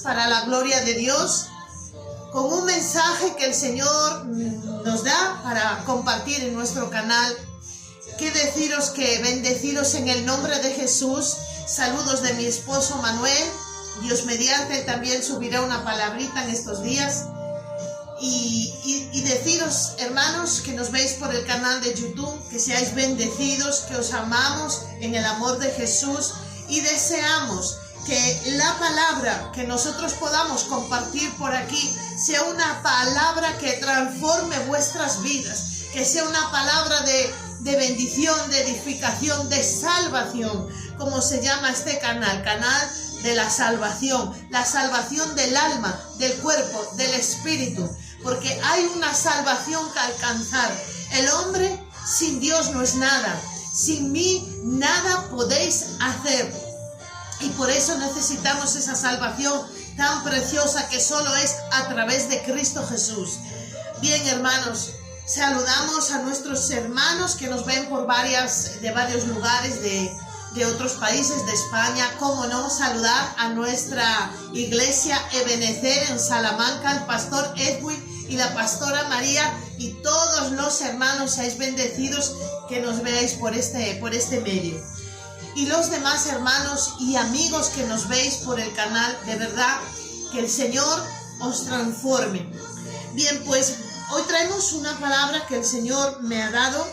Para la gloria de Dios, con un mensaje que el Señor nos da para compartir en nuestro canal. Que deciros que bendecidos en el nombre de Jesús. Saludos de mi esposo Manuel. Dios mediante también subirá una palabrita en estos días. Y deciros, hermanos, que nos veis por el canal de YouTube, que seáis bendecidos, que os amamos en el amor de Jesús y deseamos que la palabra que nosotros podamos compartir por aquí sea una palabra que transforme vuestras vidas, que sea una palabra de bendición, de edificación, de salvación, como se llama este canal de la salvación del alma, del cuerpo, del espíritu, porque hay una salvación que alcanzar. El hombre sin Dios no es nada, sin mí nada podéis hacer. Y por eso necesitamos esa salvación tan preciosa que solo es a través de Cristo Jesús. Bien, hermanos, saludamos a nuestros hermanos que nos ven por de varios lugares de otros países de España. Cómo no, saludar a nuestra iglesia Ebenecer en Salamanca, el pastor Edwin y la pastora María, y todos los hermanos seáis bendecidos que nos veáis por este medio. Y los demás hermanos y amigos que nos veis por el canal, de verdad, que el Señor os transforme. Bien, pues hoy traemos una palabra que el Señor me ha dado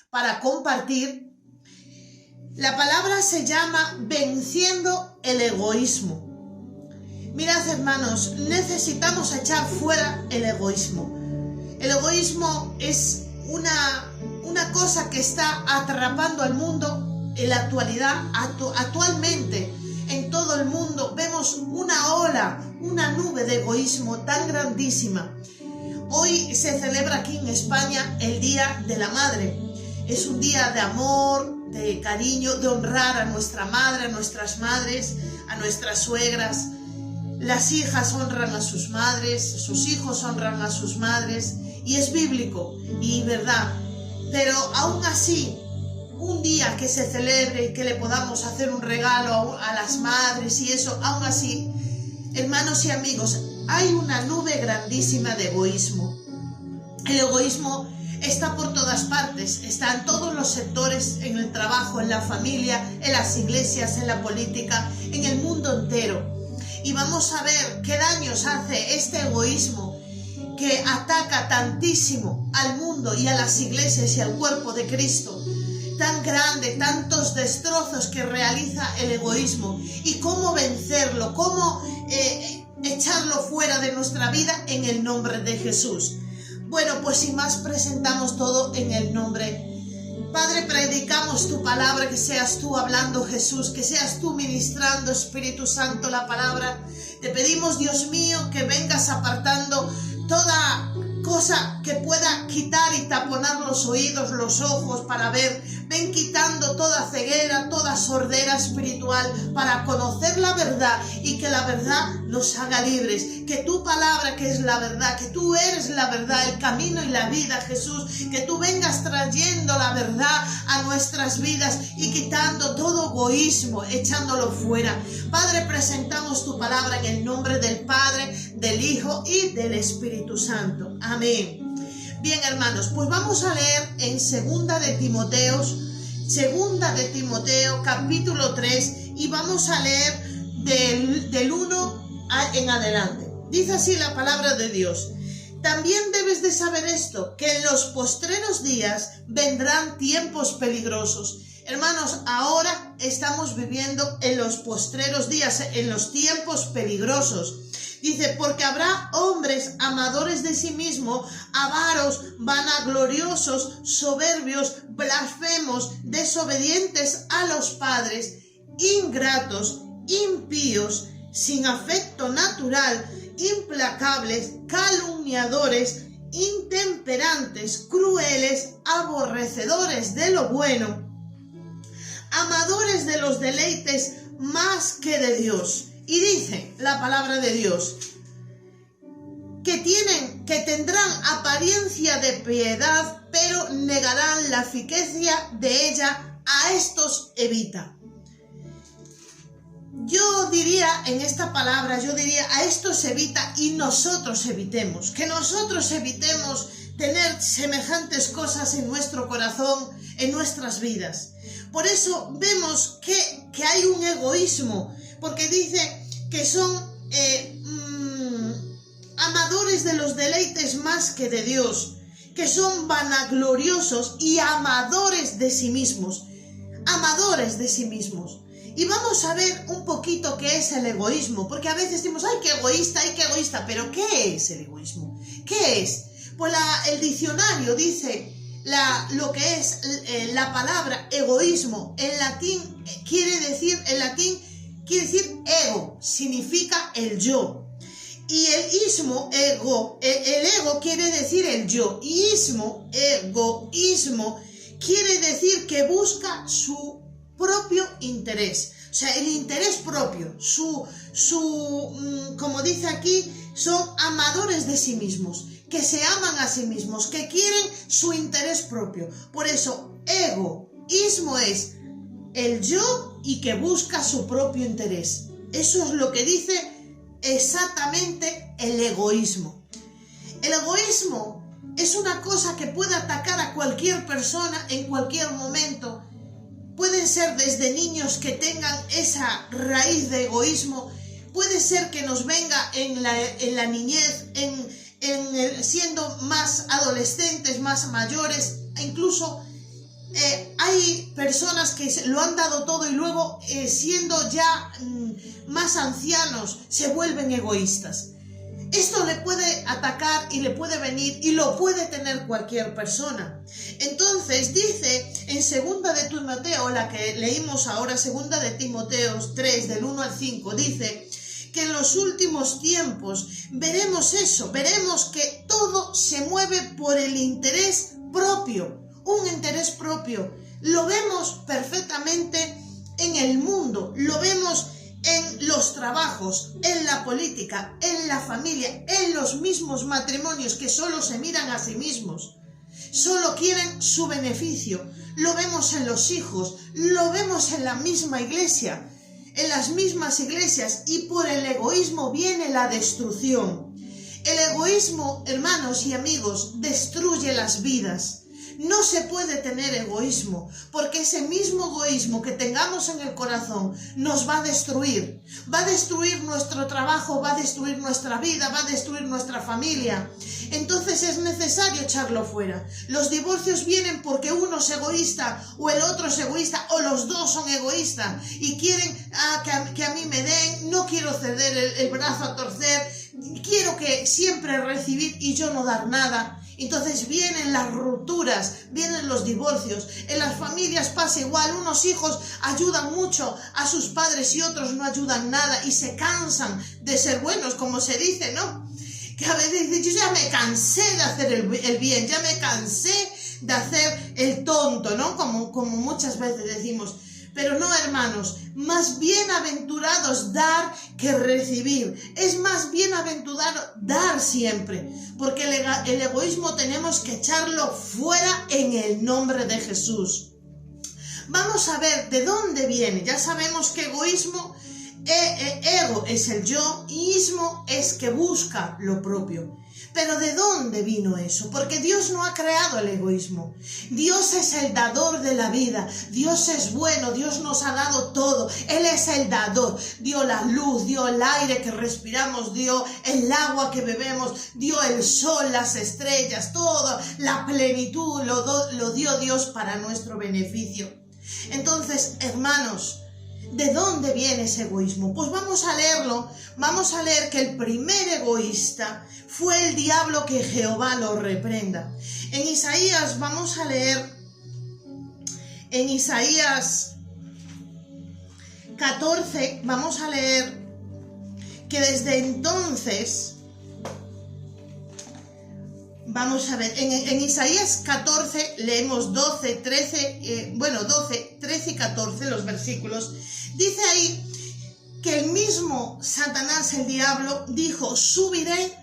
para compartir. La palabra se llama venciendo el egoísmo. Mirad, hermanos, necesitamos echar fuera el egoísmo. El egoísmo es una cosa que está atrapando al mundo. En la actualidad, actualmente en todo el mundo vemos una ola, una nube de egoísmo tan grandísima. Hoy se celebra aquí en España el Día de la Madre. Es un día de amor, de cariño, de honrar a nuestra madre, a nuestras madres, a nuestras suegras. Las hijas honran a sus madres, sus hijos honran a sus madres, y es bíblico y verdad. Pero aún así, un día que se celebre y que le podamos hacer un regalo a las madres y eso, aún así, hermanos y amigos, hay una nube grandísima de egoísmo. El egoísmo está por todas partes, está en todos los sectores, en el trabajo, en la familia, en las iglesias, en la política, en el mundo entero. Y vamos a ver qué daños hace este egoísmo que ataca tantísimo al mundo y a las iglesias y al cuerpo de Cristo. Tan grande, tantos destrozos que realiza el egoísmo, y cómo vencerlo, cómo echarlo fuera de nuestra vida en el nombre de Jesús. Bueno, pues sin más presentamos todo en el nombre. Padre, predicamos tu palabra, que seas tú hablando, Jesús, que seas tú ministrando, Espíritu Santo, la palabra. Te pedimos, Dios mío, que vengas apartando toda cosa que pueda quitar y taponar los oídos, los ojos para ver. Ven quitando toda ceguera, toda sordera espiritual para conocer la verdad y que la verdad nos haga libres. Que tu palabra, que es la verdad, que tú eres la verdad, el camino y la vida, Jesús. Que tú vengas trayendo la verdad a nuestras vidas y quitando todo egoísmo, echándolo fuera. Padre, presentamos tu palabra en el nombre del Padre, del Hijo y del Espíritu Santo. Amén. Bien, hermanos, pues vamos a leer en Segunda de Timoteo capítulo 3 y vamos a leer del 1 en adelante. Dice así la palabra de Dios. También debes de saber esto, que en los postreros días vendrán tiempos peligrosos. Hermanos, ahora estamos viviendo en los postreros días, en los tiempos peligrosos. Dice, porque habrá hombres amadores de sí mismos, avaros, vanagloriosos, soberbios, blasfemos, desobedientes a los padres, ingratos, impíos, sin afecto natural, implacables, calumniadores, intemperantes, crueles, aborrecedores de lo bueno, amadores de los deleites más que de Dios. Y dice la palabra de Dios, que tendrán apariencia de piedad, pero negarán la eficacia de ella. A estos evita. Yo diría en esta palabra, a estos evita y nosotros evitemos. Que nosotros evitemos tener semejantes cosas en nuestro corazón, en nuestras vidas. Por eso vemos que hay un egoísmo, porque dice que son amadores de los deleites más que de Dios, que son vanagloriosos y amadores de sí mismos. Amadores de sí mismos. Y vamos a ver un poquito qué es el egoísmo, porque a veces decimos, ¡ay, qué egoísta! Pero ¿qué es el egoísmo? ¿Qué es? Pues el diccionario dice lo que es la palabra egoísmo en latín quiere decir ego, significa el yo. Y el ismo, el ego quiere decir el yo. Y egoísmo quiere decir que busca su propio interés. O sea, el interés propio. Como dice aquí, son amadores de sí mismos, que se aman a sí mismos, que quieren su interés propio. Por eso, egoísmo es el yo y que busca su propio interés. Eso es lo que dice exactamente el egoísmo. El egoísmo es una cosa que puede atacar a cualquier persona en cualquier momento. Pueden ser desde niños que tengan esa raíz de egoísmo. Puede ser que nos venga en la niñez, siendo más adolescentes, más mayores, incluso hay personas que lo han dado todo y luego siendo ya más ancianos se vuelven egoístas. Esto le puede atacar y le puede venir y lo puede tener cualquier persona. Entonces dice en Segunda de Timoteo, la que leímos ahora, Segunda de Timoteo 3 del 1 al 5, dice que en los últimos tiempos veremos eso, veremos que todo se mueve por el interés propio, un interés propio. Lo vemos perfectamente en el mundo, lo vemos en los trabajos, en la política, en la familia, en los mismos matrimonios que solo se miran a sí mismos, solo quieren su beneficio. Lo vemos en los hijos, lo vemos en la misma iglesia, en las mismas iglesias, y por el egoísmo viene la destrucción. El egoísmo, hermanos y amigos, destruye las vidas. No se puede tener egoísmo, porque ese mismo egoísmo que tengamos en el corazón nos va a destruir. Va a destruir nuestro trabajo, va a destruir nuestra vida, va a destruir nuestra familia. Entonces es necesario echarlo fuera. Los divorcios vienen porque uno es egoísta, o el otro es egoísta, o los dos son egoístas y quieren que a mí me den, no quiero ceder el brazo a torcer, quiero que siempre recibir y yo no dar nada. Entonces vienen las rupturas, vienen los divorcios. En las familias pasa igual, unos hijos ayudan mucho a sus padres y otros no ayudan nada y se cansan de ser buenos, como se dice, ¿no? que a veces dice, yo ya me cansé de hacer el bien, ya me cansé de hacer el tonto, ¿no? Como muchas veces decimos. Pero no, hermanos, más bienaventurados dar que recibir. Es más bienaventurado dar siempre, porque el egoísmo tenemos que echarlo fuera en el nombre de Jesús. Vamos a ver de dónde viene. Ya sabemos que egoísmo, ego es el yo, y ismo es que busca lo propio. Pero ¿de dónde vino eso? Porque Dios no ha creado el egoísmo. Dios es el dador de la vida. Dios es bueno. Dios nos ha dado todo. Él es el dador. Dio la luz, dio el aire que respiramos, dio el agua que bebemos, dio el sol, las estrellas, todo, la plenitud lo dio Dios para nuestro beneficio. Entonces, hermanos, ¿de dónde viene ese egoísmo? Pues vamos a leerlo. Vamos a leer que el primer egoísta fue el diablo, que Jehová lo reprenda. En Isaías, vamos a leer en Isaías 14, vamos a leer que desde entonces, vamos a ver, en Isaías 14 leemos 12, 13 y 14 los versículos. Dice ahí que el mismo Satanás, el diablo, dijo, subiré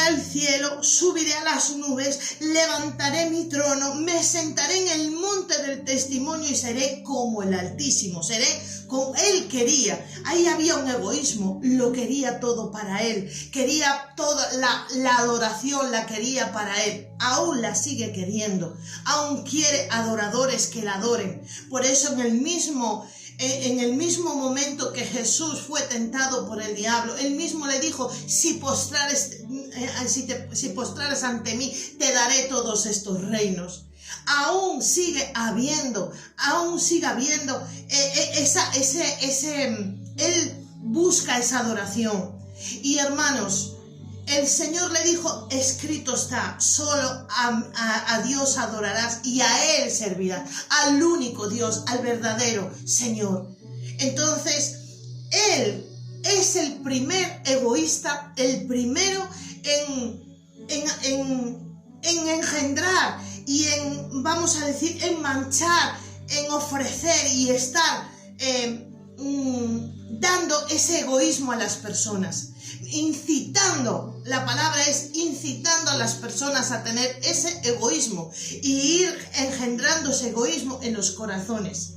al cielo, subiré a las nubes, levantaré mi trono, me sentaré en el monte del testimonio y seré como el Altísimo, seré como él quería. Ahí había un egoísmo, lo quería todo para él, quería toda la adoración, la quería para él, aún la sigue queriendo, aún quiere adoradores que la adoren. Por eso en el mismo momento que Jesús fue tentado por el diablo, él mismo le dijo, si postrares ante mí, te daré todos estos reinos. Aún sigue habiendo él busca esa adoración. Y hermanos, el Señor le dijo, escrito está, solo a Dios adorarás y a Él servirás, al único Dios, al verdadero Señor. Entonces, Él es el primer egoísta, el primero en engendrar y vamos a decir, en manchar, en ofrecer y estar dando ese egoísmo a las personas. Incitando, la palabra es incitando a las personas a tener ese egoísmo y ir engendrando ese egoísmo en los corazones.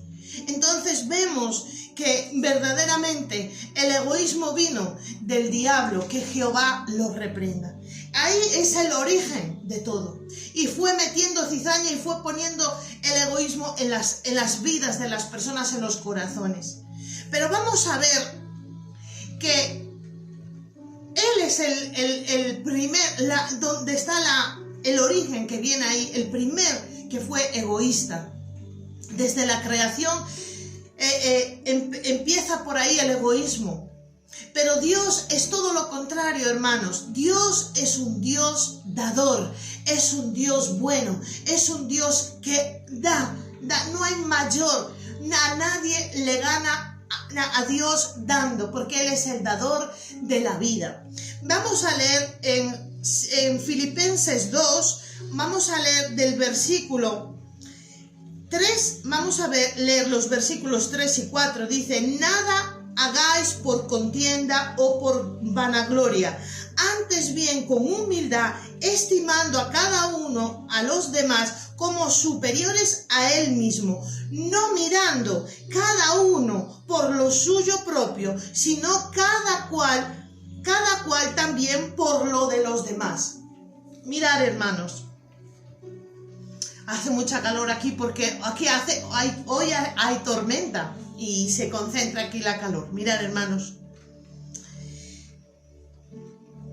Entonces vemos que verdaderamente el egoísmo vino del diablo, que Jehová lo reprenda. Ahí es el origen de todo. Y fue metiendo cizaña y fue poniendo el egoísmo en las vidas de las personas, en los corazones. Pero vamos a ver que Él es el primer, donde está el origen que viene ahí, el primer que fue egoísta. Desde la creación empieza por ahí el egoísmo. Pero Dios es todo lo contrario, hermanos. Dios es un Dios dador, es un Dios bueno, es un Dios que da. No hay mayor, a nadie le gana a Dios dando, porque Él es el dador de la vida. Vamos a leer en Filipenses 2, vamos a leer del versículo 3, vamos a leer los versículos 3 y 4, dice, nada hagáis por contienda o por vanagloria, antes bien con humildad, estimando a cada uno a los demás como superiores a él mismo, no mirando cada uno por lo suyo propio, sino cada cual también por lo de los demás. Mirad, hermanos, hace mucha calor aquí porque hoy hay tormenta y se concentra aquí la calor. Mirad, hermanos,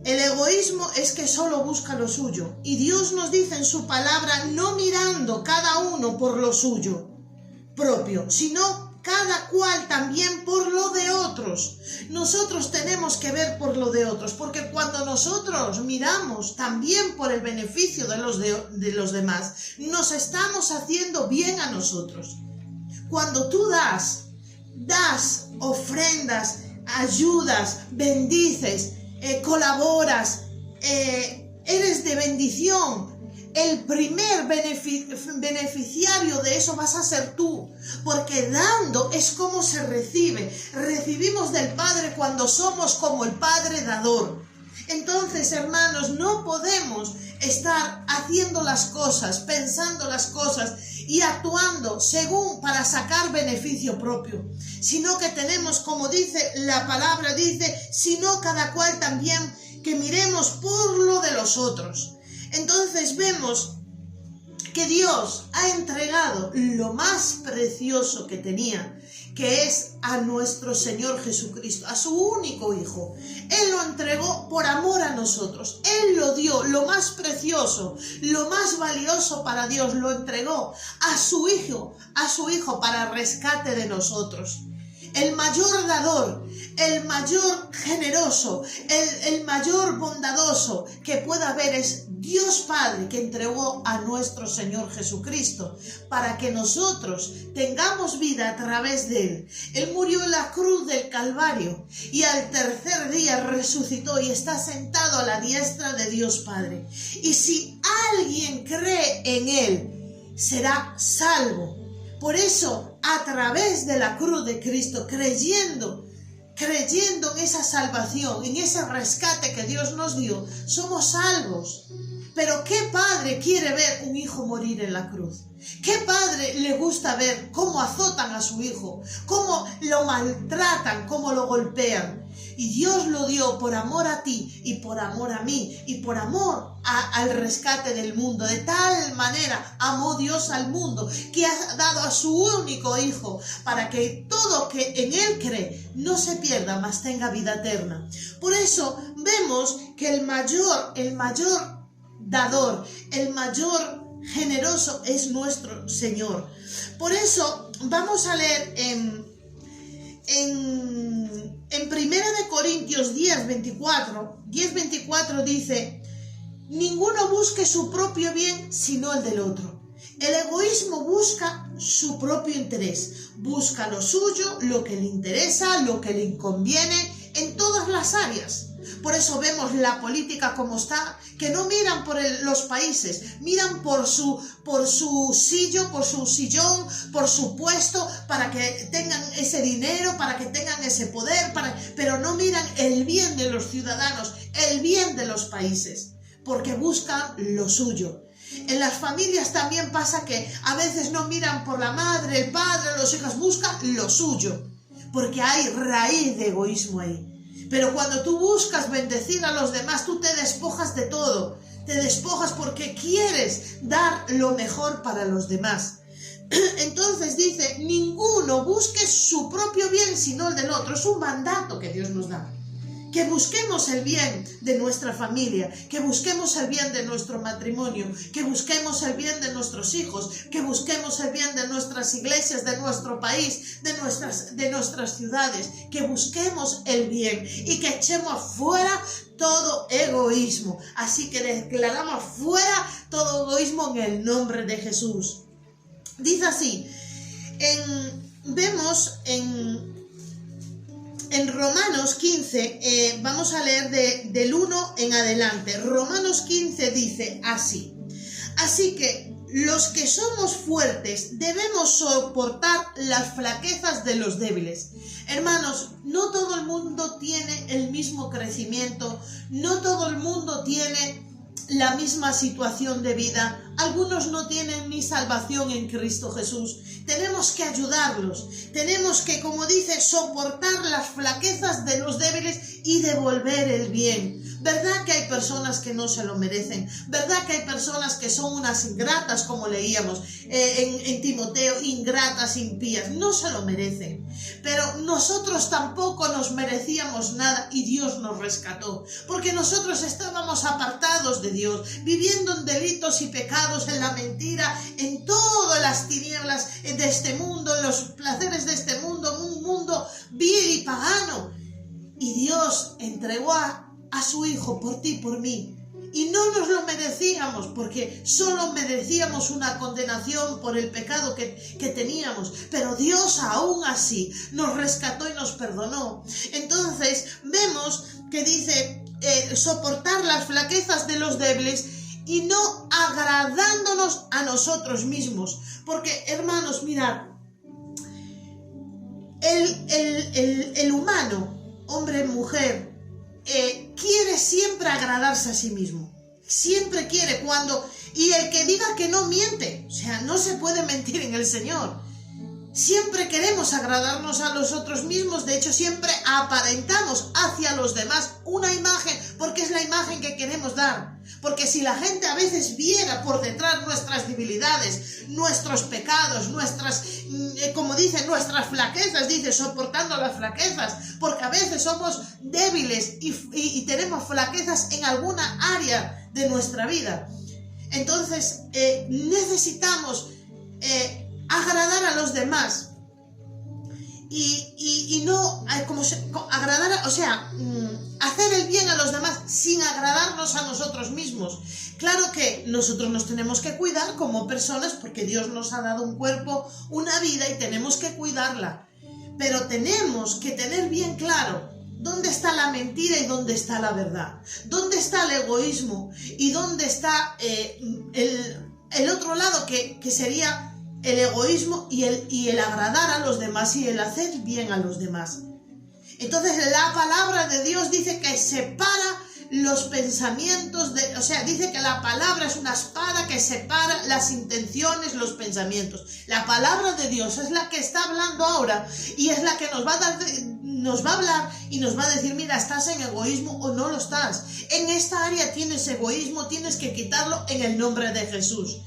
el egoísmo es que solo busca lo suyo, y Dios nos dice en su palabra, no mirando cada uno por lo suyo propio, sino cada cual también por lo de otros. Nosotros tenemos que ver por lo de otros, porque cuando nosotros miramos también por el beneficio de los demás, nos estamos haciendo bien a nosotros. Cuando tú das ofrendas, ayudas, bendices, colaboras, eres de bendición. El primer beneficiario de eso vas a ser tú, porque dando es como se recibe. Recibimos del Padre cuando somos como el Padre dador. Entonces, hermanos, no podemos estar haciendo las cosas, pensando las cosas y actuando según para sacar beneficio propio, sino que tenemos, como dice la palabra, dice, sino cada cual también que miremos por lo de los otros. Entonces vemos que Dios ha entregado lo más precioso que tenía, que es a nuestro Señor Jesucristo, a su único Hijo. Él lo entregó por amor a nosotros. Él lo dio, lo más precioso, lo más valioso para Dios, lo entregó a su Hijo para rescate de nosotros. El mayor dador, el mayor generoso, el mayor bondadoso que pueda haber es Dios Padre, que entregó a nuestro Señor Jesucristo para que nosotros tengamos vida a través de Él. Él murió en la cruz del Calvario y al tercer día resucitó y está sentado a la diestra de Dios Padre. Y si alguien cree en Él, será salvo. Por eso, a través de la cruz de Cristo, creyendo en esa salvación, en ese rescate que Dios nos dio, somos salvos. Pero ¿qué padre quiere ver un hijo morir en la cruz? ¿Qué padre le gusta ver cómo azotan a su hijo, cómo lo maltratan, cómo lo golpean? Y Dios lo dio por amor a ti y por amor a mí y por amor al rescate del mundo. De tal manera amó Dios al mundo que ha dado a su único Hijo para que todo que en Él cree no se pierda, mas tenga vida eterna. Por eso vemos que el mayor dador, el mayor generoso es nuestro Señor. Por eso vamos a leer en 1 Corintios 10:24 dice: ninguno busque su propio bien sino el del otro. El egoísmo busca su propio interés, busca lo suyo, lo que le interesa, lo que le conviene en todas las áreas. Por eso vemos la política como está, que no miran por los países, miran por su sillón, por su puesto, para que tengan ese dinero, para que tengan ese poder, pero no miran el bien de los ciudadanos, el bien de los países, porque buscan lo suyo. En las familias también pasa que a veces no miran por la madre, el padre, los hijos, buscan lo suyo, porque hay raíz de egoísmo ahí. Pero cuando tú buscas bendecir a los demás, tú te despojas de todo. Te despojas porque quieres dar lo mejor para los demás. Entonces dice, ninguno busque su propio bien sino el del otro. Es un mandato que Dios nos da. Que busquemos el bien de nuestra familia, que busquemos el bien de nuestro matrimonio, que busquemos el bien de nuestros hijos, que busquemos el bien de nuestras iglesias, de nuestro país, de nuestras ciudades, que busquemos el bien y que echemos afuera todo egoísmo. Así que declaramos fuera todo egoísmo en el nombre de Jesús. Dice así, vemos en Romanos 15, vamos a leer del 1 en adelante. Romanos 15 dice así: así que los que somos fuertes debemos soportar las flaquezas de los débiles. Hermanos, no todo el mundo tiene el mismo crecimiento, no todo el mundo tiene la misma situación de vida. Algunos no tienen ni salvación en Cristo Jesús. Tenemos que ayudarlos. Tenemos que, como dice, soportar las flaquezas de los débiles y devolver el bien. ¿Verdad que hay personas que no se lo merecen? ¿Verdad que hay personas que son unas ingratas, como leíamos en Timoteo, ingratas, impías? No se lo merecen. Pero nosotros tampoco nos merecíamos nada y Dios nos rescató. Porque nosotros estábamos apartados de Dios, viviendo en delitos y pecados, en la mentira, en todas las tinieblas de este mundo, en los placeres de este mundo, en un mundo vil y pagano. Y Dios entregó a su Hijo por ti, por mí. Y no nos lo merecíamos, porque solo merecíamos una condenación por el pecado que teníamos. Pero Dios aún así nos rescató y nos perdonó. Entonces vemos que dice soportar las flaquezas de los débiles y no agradándonos a nosotros mismos. Porque, hermanos, mirad, el humano, hombre, mujer, quiere siempre agradarse a sí mismo. Siempre quiere y el que diga que no miente. O sea, no se puede mentir en el Señor. Siempre queremos agradarnos a nosotros mismos. De hecho, siempre aparentamos hacia los demás una imagen, porque es la imagen que queremos dar. Porque si la gente a veces viera por detrás nuestras debilidades, nuestros pecados, como dicen, nuestras flaquezas, dice, soportando las flaquezas, porque a veces somos débiles y tenemos flaquezas en alguna área de nuestra vida. Entonces, necesitamos agradar a los demás y no agradar, hacer el bien a los demás sin agradarnos a nosotros mismos. Claro que nosotros nos tenemos que cuidar como personas, porque Dios nos ha dado un cuerpo, una vida, y tenemos que cuidarla, pero tenemos que tener bien claro dónde está la mentira y dónde está la verdad, dónde está el egoísmo y dónde está el otro lado que sería el egoísmo y el agradar a los demás y el hacer bien a los demás. Entonces la palabra de Dios dice que separa los pensamientos, dice que la palabra es una espada que separa las intenciones, los pensamientos. La palabra de Dios es la que está hablando ahora y es la que nos va a hablar y nos va a decir, mira, ¿estás en egoísmo o no lo estás? En esta área tienes egoísmo, tienes que quitarlo en el nombre de Jesús.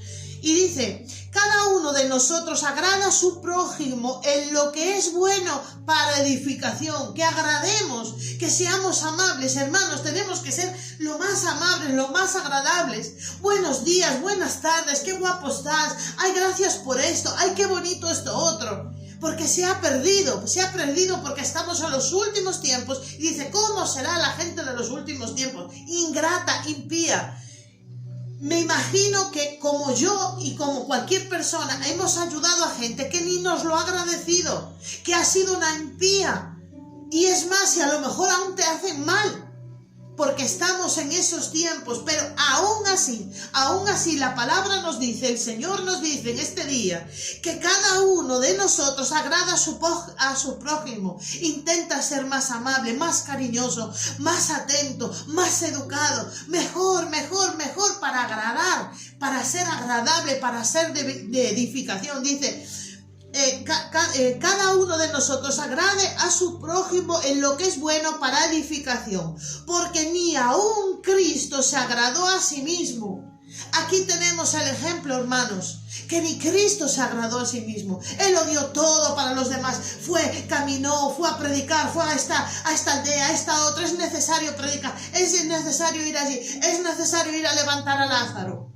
Y dice, cada uno de nosotros agrada a su prójimo en lo que es bueno para edificación, que agrademos, que seamos amables. Hermanos, tenemos que ser lo más amables, lo más agradables. Buenos días, buenas tardes, qué guapo estás, ay, gracias por esto, ay, qué bonito esto otro. Porque se ha perdido porque estamos en los últimos tiempos. Y dice, ¿cómo será la gente de los últimos tiempos? Ingrata, impía. Me imagino que como yo y como cualquier persona hemos ayudado a gente que ni nos lo ha agradecido, que ha sido una impía. Y es más, y a lo mejor aún te hacen mal, porque estamos en esos tiempos, pero aún así la palabra nos dice, el Señor nos dice en este día, que cada uno de nosotros agrada a su prójimo, intenta ser más amable, más cariñoso, más atento, más educado, mejor, para agradar, para ser agradable, para ser de edificación. Dice, cada uno de nosotros agrade a su prójimo en lo que es bueno para edificación, porque ni aún Cristo se agradó a sí mismo. Aquí tenemos el ejemplo, hermanos, que ni Cristo se agradó a sí mismo. Él lo dio todo para los demás. Caminó, fue a predicar, fue a esta aldea, a esta otra. Es necesario predicar, es necesario ir allí, es necesario ir a levantar a Lázaro.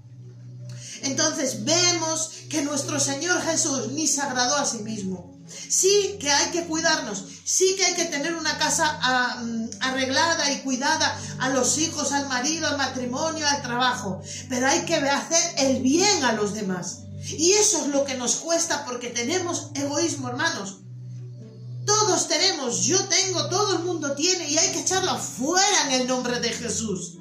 Entonces vemos que nuestro Señor Jesús ni se agradó a sí mismo. Sí que hay que cuidarnos, sí que hay que tener una casa arreglada y cuidada, a los hijos, al marido, al matrimonio, al trabajo, pero hay que hacer el bien a los demás. Y eso es lo que nos cuesta, porque tenemos egoísmo, hermanos. Todos tenemos, yo tengo, todo el mundo tiene, y hay que echarlo fuera en el nombre de Jesús.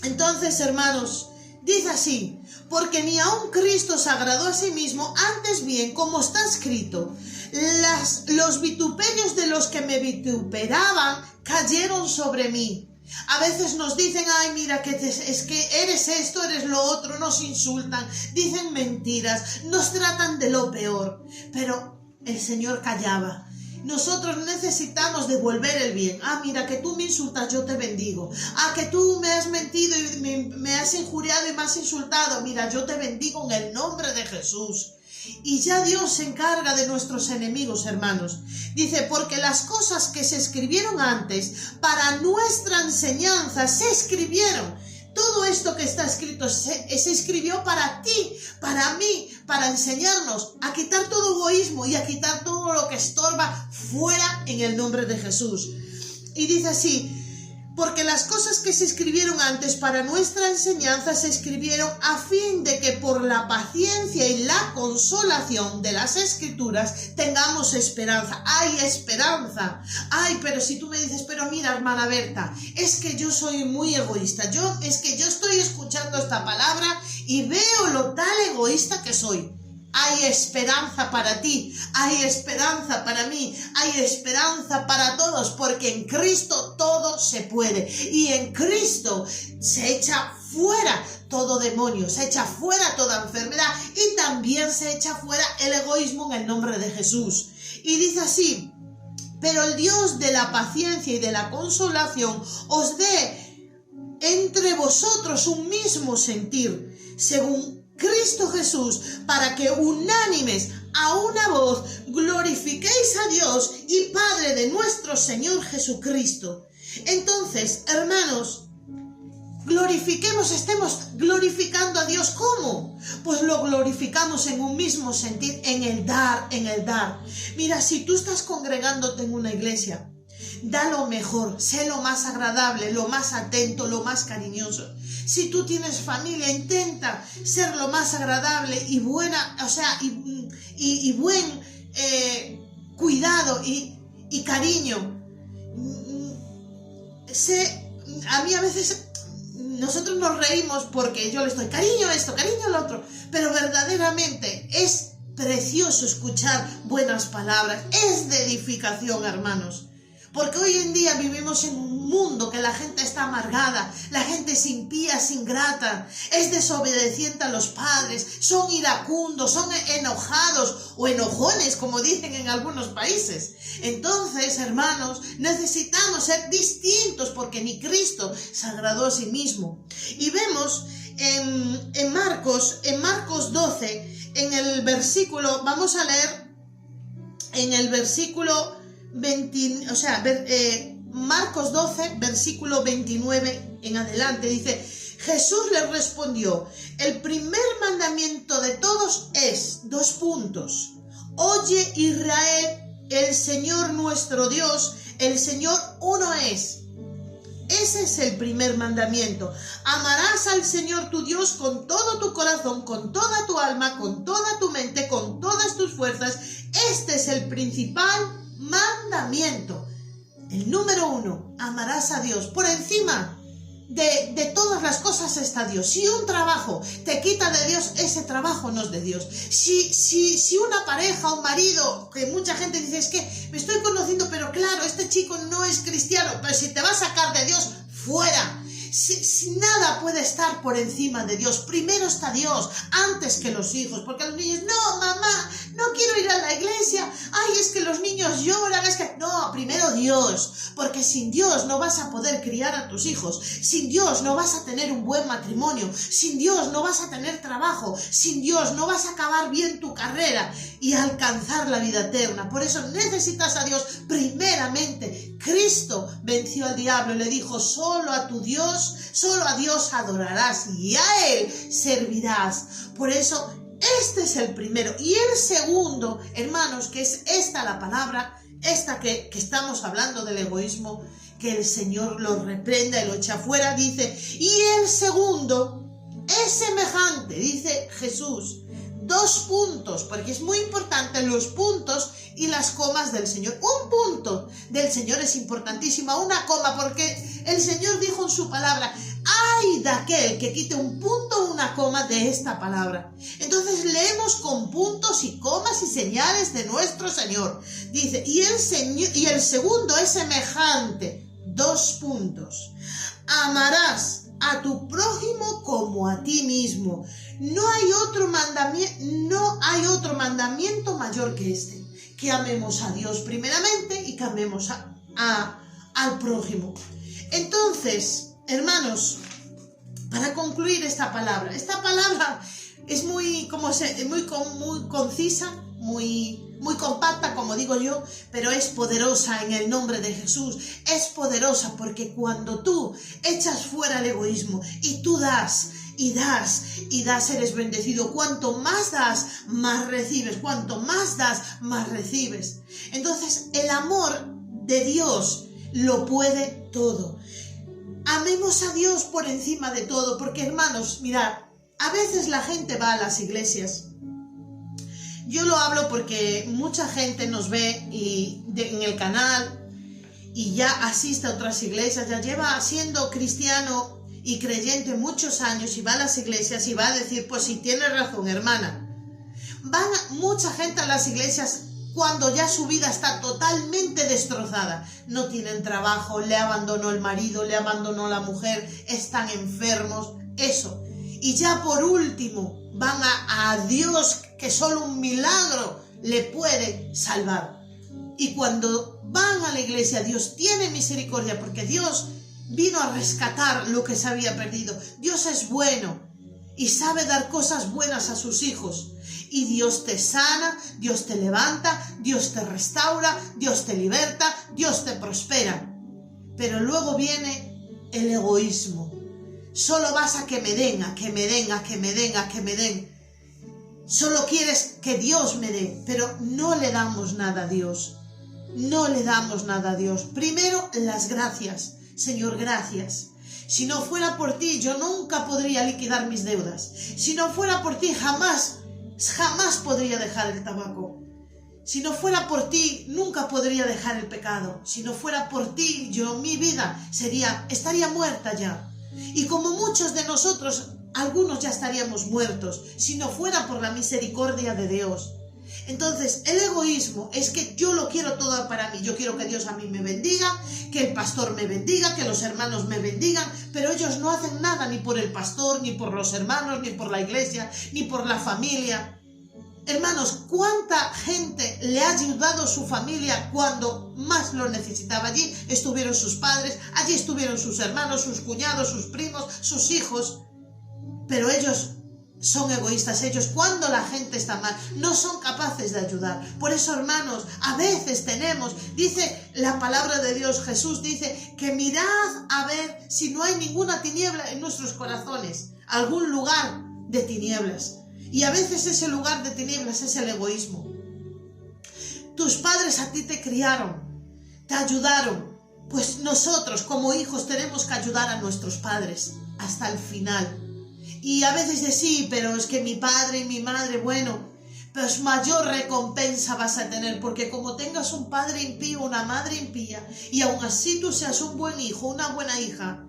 Entonces, hermanos, dice así, porque ni aun Cristo se agradó a sí mismo, antes bien, como está escrito, los vituperios de los que me vituperaban cayeron sobre mí. A veces nos dicen, ay, mira, es que eres esto, eres lo otro, nos insultan, dicen mentiras, nos tratan de lo peor. Pero el Señor callaba. Nosotros necesitamos devolver el bien. Ah, mira, que tú me insultas, yo te bendigo. Ah, que tú me has mentido y me has injuriado y me has insultado. Mira, yo te bendigo en el nombre de Jesús. Y ya Dios se encarga de nuestros enemigos, hermanos. Dice, porque las cosas que se escribieron antes para nuestra enseñanza se escribieron. Todo esto que está escrito se escribió para ti, para mí, para enseñarnos a quitar todo egoísmo y a quitar todo lo que estorba fuera en el nombre de Jesús. Y dice así, Porque las cosas que se escribieron antes para nuestra enseñanza se escribieron a fin de que por la paciencia y la consolación de las Escrituras tengamos esperanza. ¡Hay esperanza! ¡Ay, pero si tú me dices, pero mira, hermana Berta, es que yo soy muy egoísta, es que yo estoy escuchando esta palabra y veo lo tal egoísta que soy! Hay esperanza para ti, hay esperanza para mí, hay esperanza para todos, porque en Cristo todo se puede. Y en Cristo se echa fuera todo demonio, se echa fuera toda enfermedad y también se echa fuera el egoísmo en el nombre de Jesús. Y dice así: pero el Dios de la paciencia y de la consolación os dé entre vosotros un mismo sentir, según Cristo Jesús, para que unánimes a una voz glorifiquéis a Dios y Padre de nuestro Señor Jesucristo. Entonces, hermanos, estemos glorificando a Dios. ¿Cómo? Pues lo glorificamos en un mismo sentir, en el dar. Mira, si tú estás congregándote en una iglesia, da lo mejor, sé lo más agradable, lo más atento, lo más cariñoso. Si tú tienes familia, intenta ser lo más agradable y buena, y buen cuidado y cariño. A mí a veces nosotros nos reímos porque yo le estoy cariño esto, cariño lo otro, pero verdaderamente es precioso escuchar buenas palabras, es de edificación, hermanos. Porque hoy en día vivimos en un mundo que la gente está amargada, la gente es impía, es ingrata, es desobediente a los padres, son iracundos, son enojados o enojones, como dicen en algunos países. Entonces, hermanos, necesitamos ser distintos porque ni Cristo se agradó a sí mismo. Y vemos en Marcos 12, en el versículo, vamos a leer en el versículo 20, Marcos 12, versículo 29 en adelante, dice: Jesús le respondió: el primer mandamiento de todos es, oye Israel, el Señor nuestro Dios, el Señor uno es. Ese es el primer mandamiento. Amarás al Señor tu Dios con todo tu corazón, con toda tu alma, con toda tu mente, con todas tus fuerzas. Este es el principal mandamiento. El número 1, amarás a Dios. Por encima de todas las cosas está Dios. Si un trabajo te quita de Dios, ese trabajo no es de Dios. Si una pareja, un marido, que mucha gente dice, es que me estoy conociendo, pero claro, este chico no es cristiano, pero si te va a sacar de Dios, fuera. Si nada puede estar por encima de Dios. Primero está Dios, antes que los hijos. Porque los niños, no, mamá, no quiero ir a la iglesia. Ay, es que los niños lloran, es que... No, primero Dios. Porque sin Dios no vas a poder criar a tus hijos. Sin Dios no vas a tener un buen matrimonio. Sin Dios no vas a tener trabajo. Sin Dios no vas a acabar bien tu carrera y alcanzar la vida eterna. Por eso necesitas a Dios primeramente. Cristo venció al diablo y le dijo: solo a tu Dios, solo a Dios adorarás y a Él servirás. Por eso este es el primero. Y el segundo, hermanos, que es esta la palabra, esta que estamos hablando del egoísmo, que el Señor lo reprenda y lo echa fuera, dice, y el segundo es semejante, dice Jesús. 2 puntos, porque es muy importante los puntos y las comas del Señor. Un punto del Señor es importantísima, una coma, porque el Señor dijo en su palabra: ¡ay de aquel que quite un punto o una coma de esta palabra! Entonces leemos con puntos y comas y señales de nuestro Señor. Dice, y el segundo es semejante. 2 puntos. Amarás a tu prójimo como a ti mismo. No hay otro mandamiento mayor que este, que amemos a Dios primeramente y que amemos al prójimo. Entonces, hermanos, para concluir esta palabra es muy concisa, muy compacta, como digo yo, pero es poderosa en el nombre de Jesús. Es poderosa porque cuando tú echas fuera el egoísmo y tú das, eres bendecido. Cuanto más das, más recibes. Cuanto más das, más recibes. Entonces, el amor de Dios lo puede todo. Amemos a Dios por encima de todo, porque hermanos, mirad, a veces la gente va a las iglesias. Yo lo hablo porque mucha gente nos ve en el canal y ya asiste a otras iglesias, ya lleva siendo cristiano y creyente muchos años y va a las iglesias y va a decir, pues sí, tiene razón, hermana. Van mucha gente a las iglesias cuando ya su vida está totalmente destrozada. No tienen trabajo, le abandonó el marido, le abandonó la mujer, están enfermos, eso. Y ya por último van a Dios, que solo un milagro le puede salvar. Y cuando van a la iglesia, Dios tiene misericordia, porque Dios vino a rescatar lo que se había perdido. Dios es bueno y sabe dar cosas buenas a sus hijos. Y Dios te sana, Dios te levanta, Dios te restaura, Dios te liberta, Dios te prospera. Pero luego viene el egoísmo. Solo vas a que me den, a que me den, a que me den, a que me den. Solo quieres que Dios me dé, pero no le damos nada a Dios. No le damos nada a Dios. Primero, las gracias. Señor, gracias. Si no fuera por ti, yo nunca podría liquidar mis deudas. Si no fuera por ti, jamás podría dejar el tabaco. Si no fuera por ti, nunca podría dejar el pecado. Si no fuera por ti, mi vida estaría muerta ya. Y como muchos de nosotros, algunos ya estaríamos muertos, si no fuera por la misericordia de Dios. Entonces, el egoísmo es que yo lo quiero todo para mí. Yo quiero que Dios a mí me bendiga, que el pastor me bendiga, que los hermanos me bendigan, pero ellos no hacen nada ni por el pastor, ni por los hermanos, ni por la iglesia, ni por la familia. Hermanos, ¿cuánta gente le ha ayudado su familia cuando más lo necesitaba? Allí estuvieron sus padres, allí estuvieron sus hermanos, sus cuñados, sus primos, sus hijos. Pero ellos son egoístas. Ellos, cuando la gente está mal, no son capaces de ayudar. Por eso, hermanos, a veces dice la palabra de Dios, Jesús dice que mirad a ver si no hay ninguna tiniebla en nuestros corazones, algún lugar de tinieblas. Y a veces ese lugar de tinieblas es el egoísmo. Tus padres a ti te criaron, te ayudaron. Pues nosotros como hijos tenemos que ayudar a nuestros padres hasta el final. Y a veces dices, sí, pero es que mi padre y mi madre, bueno, pues mayor recompensa vas a tener, porque como tengas un padre impío, una madre impía, y aún así tú seas un buen hijo, una buena hija,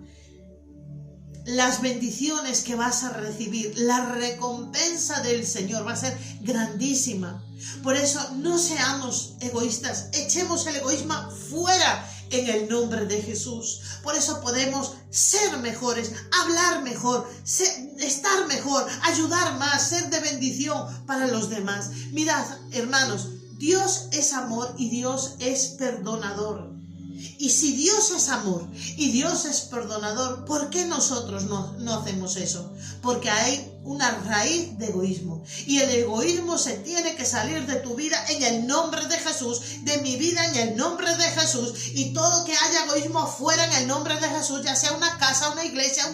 las bendiciones que vas a recibir, la recompensa del Señor va a ser grandísima. Por eso no seamos egoístas, echemos el egoísmo fuera en el nombre de Jesús. Por eso podemos ser mejores, hablar mejor, estar mejor, ayudar más, ser de bendición para los demás. Mirad, hermanos, Dios es amor y Dios es perdonador. Y si Dios es amor y Dios es perdonador, ¿por qué nosotros no hacemos eso? Porque hay una raíz de egoísmo. Y el egoísmo se tiene que salir de tu vida en el nombre de Jesús, de mi vida en el nombre de Jesús. Y todo que haya egoísmo fuera en el nombre de Jesús, ya sea una casa, una iglesia,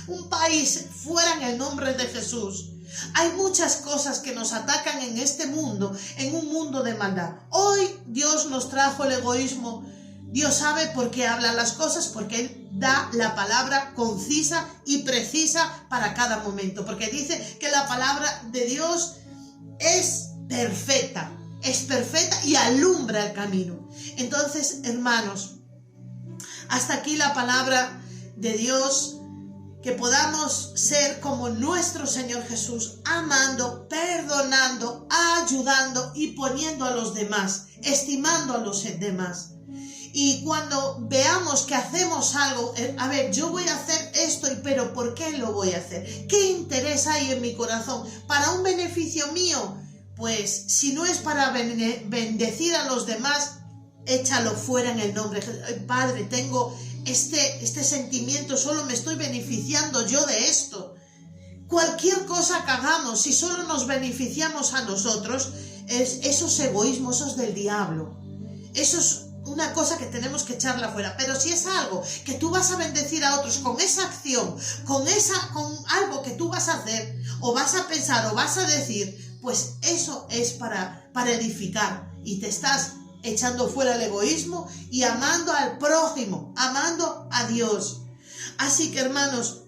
un país, fuera en el nombre de Jesús. Hay muchas cosas que nos atacan en este mundo, en un mundo de maldad. Hoy Dios nos trajo el egoísmo. Dios sabe por qué habla las cosas, porque Él da la palabra concisa y precisa para cada momento. Porque dice que la palabra de Dios es perfecta y alumbra el camino. Entonces, hermanos, hasta aquí la palabra de Dios. Que podamos ser como nuestro Señor Jesús, amando, perdonando, ayudando y poniendo a los demás, estimando a los demás. Y cuando veamos que hacemos algo, a ver, yo voy a hacer esto, pero ¿por qué lo voy a hacer? ¿Qué interés hay en mi corazón? ¿Para un beneficio mío? Pues si no es para bendecir a los demás, échalo fuera en el nombre. Padre, tengo este sentimiento, solo me estoy beneficiando yo de esto. Cualquier cosa que hagamos, si solo nos beneficiamos a nosotros, esos egoísmos, esos del diablo. Eso es una cosa que tenemos que echarla fuera. Pero si es algo que tú vas a bendecir a otros con esa acción, con algo que tú vas a hacer, o vas a pensar, o vas a decir, pues eso es para edificar, y te estás echando fuera el egoísmo y amando al prójimo, amando a Dios. Así que, hermanos,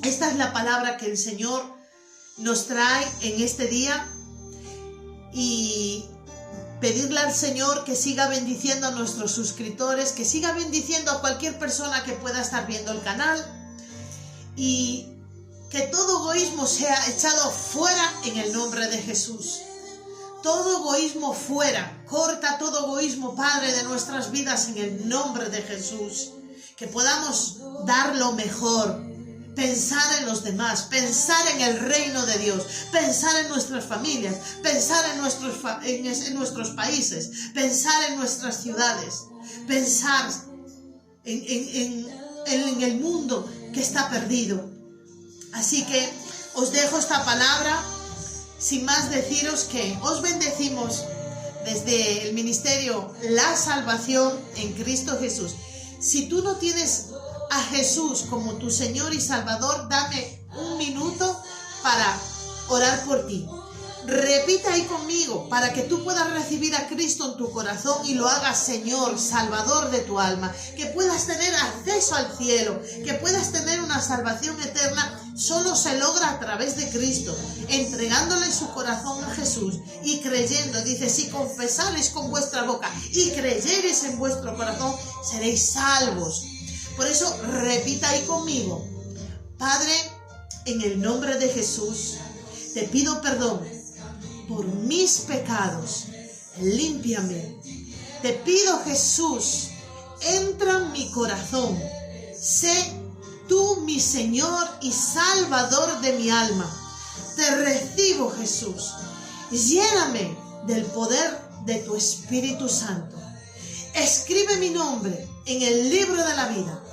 esta es la palabra que el Señor nos trae en este día, y pedirle al Señor que siga bendiciendo a nuestros suscriptores, que siga bendiciendo a cualquier persona que pueda estar viendo el canal, y que todo egoísmo sea echado fuera en el nombre de Jesús. Todo egoísmo fuera. Corta todo egoísmo, Padre, de nuestras vidas en el nombre de Jesús. Que podamos dar lo mejor, pensar en los demás, pensar en el reino de Dios, pensar en nuestras familias, pensar en nuestros países, pensar en nuestras ciudades, pensar en el mundo que está perdido. Así que os dejo esta palabra, sin más deciros que os bendecimos desde el ministerio La Salvación en Cristo Jesús. Si tú no tienes a Jesús como tu Señor y Salvador, dame un minuto para orar por ti. Repita ahí conmigo para que tú puedas recibir a Cristo en tu corazón y lo hagas Señor, Salvador de tu alma, que puedas tener acceso al cielo, que puedas tener una salvación eterna. Solo se logra a través de Cristo, entregándole su corazón a Jesús y creyendo. Dice, si confesareis con vuestra boca y creyereis en vuestro corazón, seréis salvos. Por eso repita ahí conmigo: Padre, en el nombre de Jesús, te pido perdón por mis pecados, límpiame. Te pido, Jesús, entra en mi corazón, sé tú mi Señor y Salvador de mi alma. Te recibo, Jesús, lléname del poder de tu Espíritu Santo. Escribe mi nombre en el libro de la vida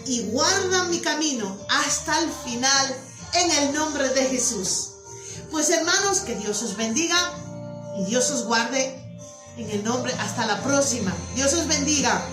y guarda mi camino hasta el final, en el nombre de Jesús. Pues, hermanos, que Dios os bendiga y Dios os guarde en el nombre. Hasta la próxima. Dios os bendiga.